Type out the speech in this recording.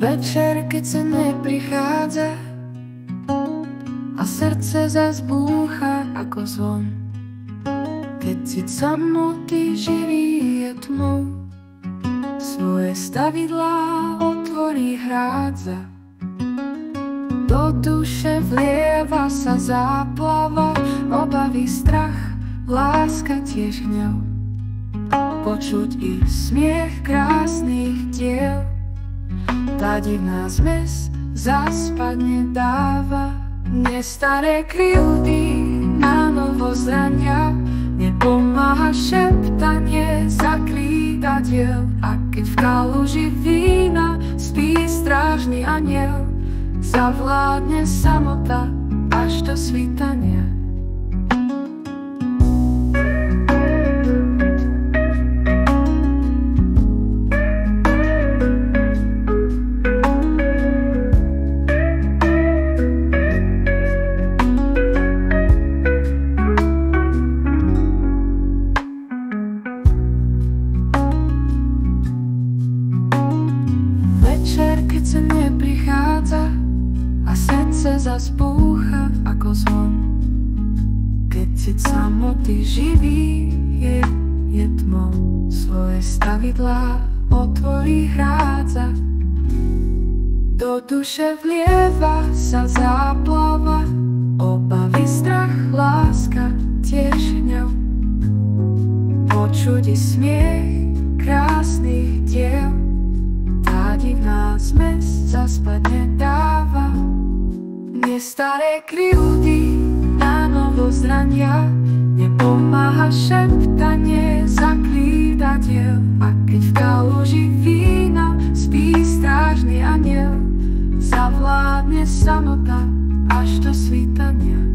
Večer, keď sa neprichádza a srdce zas búcha ako zvon, keď si samotný živý je tmou, svoje stavidlá otvorí hrádza. Do duše vlieva sa záplava, obavy, strach, láska, tiež hnev. Počuť ich smiech krásnych diel, tá divná zmes zaspať nedáva. Mne staré krivdy na novo zrania, nepomáha šeptanie zaklídadiel. A keď v kaluži vína spí strážny aniel, zavládne samota až do svítania. Keď sa neprichádza a srdce zas búcha ako zvon, keď si samotný živý je tmou, svoje stavidlá otvorí hrádza. Do duše vlieva sa záplava, obavy, strach, láska, tiež hnev. Počuť i smiech krásnych diel, tá divná zmes zaspať nedáva. Mne staré krivdy na novo zrania, nepomáha šeptanie zaklídadiel. A keď v kaluži vína spí strážny aniel, zavládne samota až do svítania.